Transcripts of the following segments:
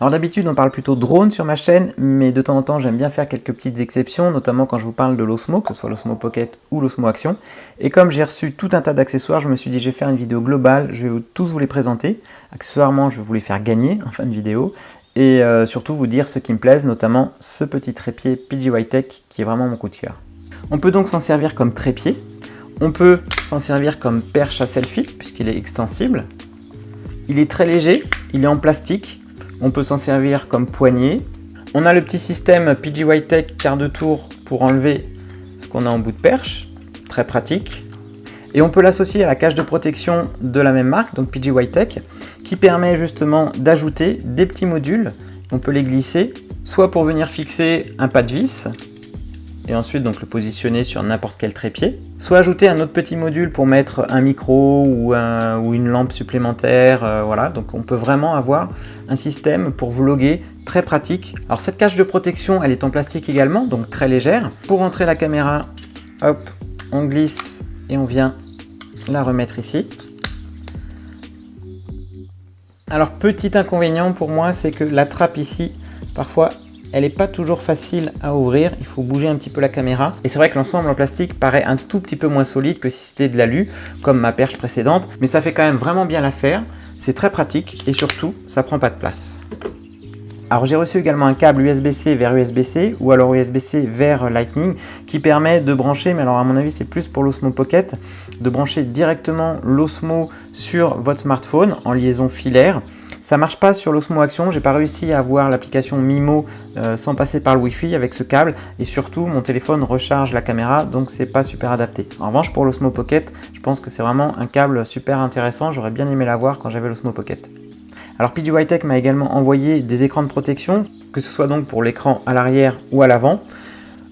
Alors d'habitude on parle plutôt drone sur ma chaîne, mais de temps en temps j'aime bien faire quelques petites exceptions, notamment quand je vous parle de l'Osmo, que ce soit l'Osmo Pocket ou l'Osmo Action. Et comme j'ai reçu tout un tas d'accessoires, je me suis dit je vais faire une vidéo globale, je vais tous vous les présenter. Accessoirement je vais vous les faire gagner en fin de vidéo, et surtout vous dire ce qui me plaise, notamment ce petit trépied PGYTech qui est vraiment mon coup de cœur. On peut donc s'en servir comme trépied, on peut s'en servir comme perche à selfie, puisqu'il est extensible. Il est très léger, il est en plastique. On peut s'en servir comme poignée. On a le petit système PGYTech quart de tour pour enlever ce qu'on a en bout de perche. Très pratique. Et on peut l'associer à la cage de protection de la même marque, donc PGYTech, qui permet justement d'ajouter des petits modules. On peut les glisser, soit pour venir fixer un pas de vis, et ensuite donc le positionner sur n'importe quel trépied, soit ajouter un autre petit module pour mettre un micro ou une lampe supplémentaire, voilà, donc on peut vraiment avoir un système pour vlogger très pratique. Alors cette cage de protection elle est en plastique également, donc très légère. Pour rentrer la caméra, hop, on glisse et on vient la remettre ici. Alors petit inconvénient pour moi, c'est que la trappe ici, parfois elle n'est pas toujours facile à ouvrir, il faut bouger un petit peu la caméra. Et c'est vrai que l'ensemble en plastique paraît un tout petit peu moins solide que si c'était de l'alu, comme ma perche précédente. Mais ça fait quand même vraiment bien l'affaire, c'est très pratique et surtout, ça prend pas de place. Alors j'ai reçu également un câble USB-C vers USB-C ou alors USB-C vers Lightning qui permet de brancher, mais alors à mon avis c'est plus pour l'Osmo Pocket, de brancher directement l'Osmo sur votre smartphone en liaison filaire. Ça marche pas sur l'Osmo Action, j'ai pas réussi à avoir l'application Mimo sans passer par le Wi-Fi avec ce câble, et surtout mon téléphone recharge la caméra, donc c'est pas super adapté. En revanche pour l'Osmo Pocket, je pense que c'est vraiment un câble super intéressant, j'aurais bien aimé l'avoir quand j'avais l'Osmo Pocket. Alors PGYTech m'a également envoyé des écrans de protection, que ce soit donc pour l'écran à l'arrière ou à l'avant.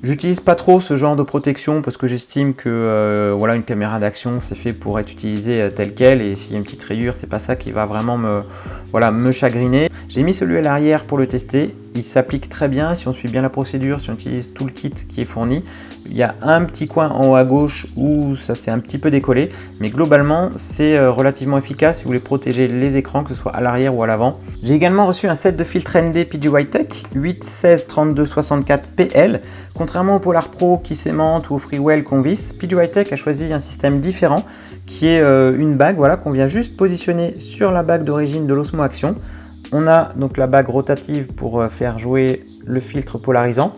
J'utilise pas trop ce genre de protection parce que j'estime que voilà, une caméra d'action c'est fait pour être utilisée telle quelle, et s'il y a une petite rayure c'est pas ça qui va vraiment me chagriner. J'ai mis celui à l'arrière pour le tester, il s'applique très bien si on suit bien la procédure, si on utilise tout le kit qui est fourni. Il y a un petit coin en haut à gauche où ça s'est un petit peu décollé, mais globalement c'est relativement efficace si vous voulez protéger les écrans, que ce soit à l'arrière ou à l'avant. J'ai également reçu un set de filtres ND PGYTech 8, 16, 32, 64 PL. Contrairement au Polar Pro qui s'aimante ou au Freewell qu'on visse, PGYTech a choisi un système différent qui est une bague, voilà, qu'on vient juste positionner sur la bague d'origine de l'Osmo Action. On a donc la bague rotative pour faire jouer le filtre polarisant.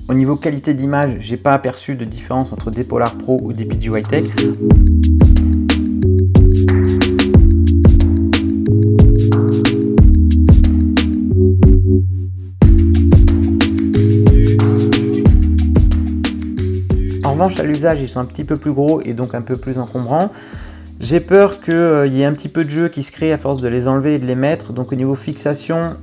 Au niveau qualité d'image, j'ai pas aperçu de différence entre des Polar Pro ou des PGYTech. En revanche, à l'usage, ils sont un petit peu plus gros et donc un peu plus encombrants. J'ai peur qu'il y ait un petit peu de jeu qui se crée à force de les enlever et de les mettre. Donc au niveau fixation,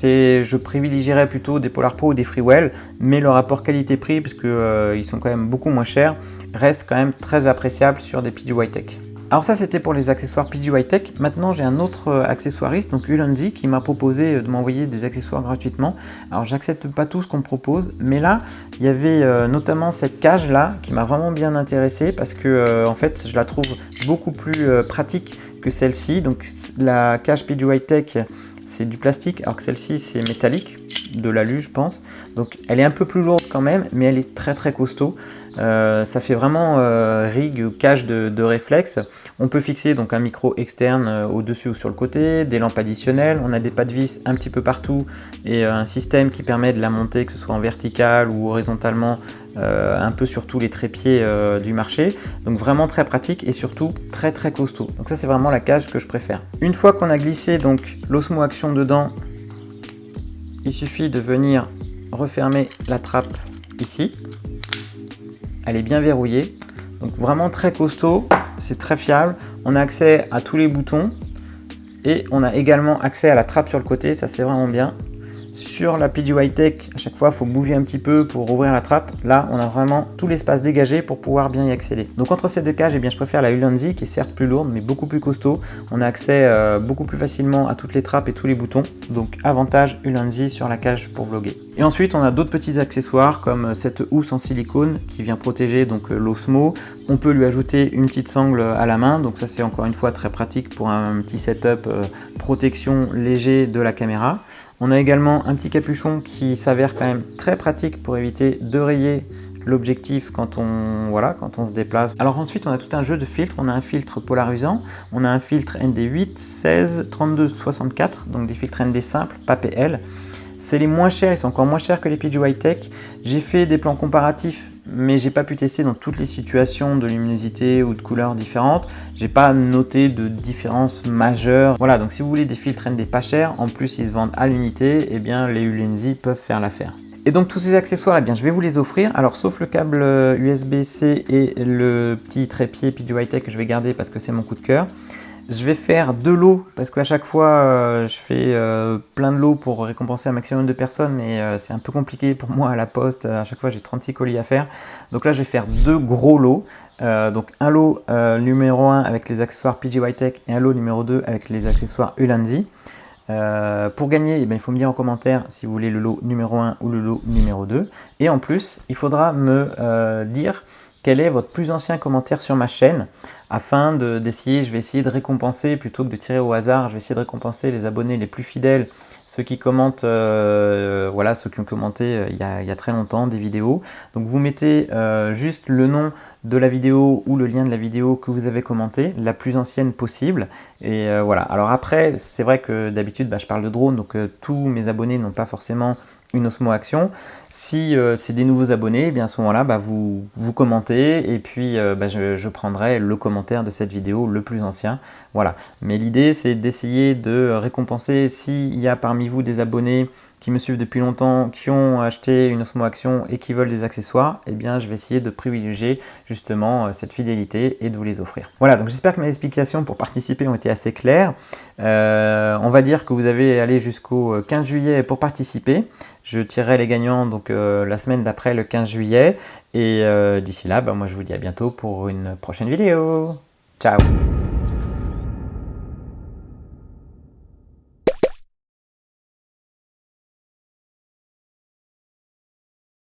je privilégierais plutôt des Polar Pro ou des Freewell, mais le rapport qualité-prix, puisque ils sont quand même beaucoup moins chers, reste quand même très appréciable sur des PGYTech. Alors ça c'était pour les accessoires PGYTech. Maintenant j'ai un autre accessoiriste, donc Ulanzi, qui m'a proposé de m'envoyer des accessoires gratuitement. Alors j'accepte pas tout ce qu'on me propose, mais là il y avait notamment cette cage là qui m'a vraiment bien intéressé, parce que en fait je la trouve beaucoup plus pratique que celle-ci. Donc la cage PGYTech c'est du plastique, alors que celle-ci c'est métallique, de l'alu je pense. Donc elle est un peu plus lourde quand même, mais elle est très costaud. Ça fait vraiment rig ou cage de réflexe. On peut fixer donc un micro externe au-dessus ou sur le côté, des lampes additionnelles, on a des pas de vis un petit peu partout et un système qui permet de la monter, que ce soit en vertical ou horizontalement, un peu sur tous les trépieds du marché. Donc vraiment très pratique et surtout très costaud. Donc ça c'est vraiment la cage que je préfère. Une fois qu'on a glissé donc l'Osmo Action dedans, il suffit de venir refermer la trappe ici. Elle est bien verrouillée, donc vraiment très costaud, c'est très fiable. On a accès à tous les boutons et on a également accès à la trappe sur le côté, ça c'est vraiment bien. Sur la PGYTech, à chaque fois il faut bouger un petit peu pour ouvrir la trappe. Là on a vraiment tout l'espace dégagé pour pouvoir bien y accéder. Donc entre ces deux cages, eh bien, je préfère la Ulanzi qui est certes plus lourde mais beaucoup plus costaud. On a accès beaucoup plus facilement à toutes les trappes et tous les boutons. Donc avantage Ulanzi sur la cage pour vlogger. Et ensuite, on a d'autres petits accessoires comme cette housse en silicone qui vient protéger donc l'Osmo. On peut lui ajouter une petite sangle à la main, donc ça c'est encore une fois très pratique pour un petit setup protection léger de la caméra. On a également un petit capuchon qui s'avère quand même très pratique pour éviter de rayer l'objectif quand on se déplace. Alors ensuite on a tout un jeu de filtres, on a un filtre polarisant, on a un filtre ND8, 16, 32, 64, donc des filtres ND simples, pas PL. C'est les moins chers, ils sont encore moins chers que les PGY-TECH. J'ai fait des plans comparatifs, mais j'ai pas pu tester dans toutes les situations de luminosité ou de couleurs différentes. J'ai pas noté de différence majeure. Voilà, donc si vous voulez des filtres ND pas chers, en plus ils se vendent à l'unité, eh bien les Ulenzi peuvent faire l'affaire. Et donc tous ces accessoires, eh bien, je vais vous les offrir. Alors sauf le câble USB-C et le petit trépied PGY-TECH que je vais garder parce que c'est mon coup de cœur. Je vais faire de l'eau parce qu'à chaque fois je fais plein de lots pour récompenser un maximum de personnes, mais c'est un peu compliqué pour moi à la poste. À chaque fois j'ai 36 colis à faire. Donc là je vais faire 2 gros lots. Donc un lot numéro 1 avec les accessoires PGY-TECH et un lot numéro 2 avec les accessoires Ulanzi. Pour gagner, eh bien, il faut me dire en commentaire si vous voulez le lot numéro 1 ou le lot numéro 2. Et en plus, il faudra me dire quel est votre plus ancien commentaire sur ma chaîne afin d'essayer, je vais essayer de récompenser plutôt que de tirer au hasard, je vais essayer de récompenser les abonnés les plus fidèles, ceux qui commentent, voilà, ceux qui ont commenté il y a très longtemps des vidéos. Donc vous mettez juste le nom de la vidéo ou le lien de la vidéo que vous avez commenté, la plus ancienne possible. Et voilà. Alors après, c'est vrai que d'habitude, je parle de drone, donc tous mes abonnés n'ont pas forcément une Osmo Action. Si c'est des nouveaux abonnés, eh bien à ce moment-là, vous commentez et puis je prendrai le commentaire de cette vidéo le plus ancien. Voilà. Mais l'idée, c'est d'essayer de récompenser s'il y a parmi vous des abonnés qui me suivent depuis longtemps, qui ont acheté une Osmo Action et qui veulent des accessoires, eh bien je vais essayer de privilégier justement cette fidélité et de vous les offrir. Voilà, donc j'espère que mes explications pour participer ont été assez claires. On va dire que vous avez allé jusqu'au 15 juillet pour participer. Je tirerai les gagnants donc la semaine d'après le 15 juillet. Et d'ici là, moi je vous dis à bientôt pour une prochaine vidéo. Ciao!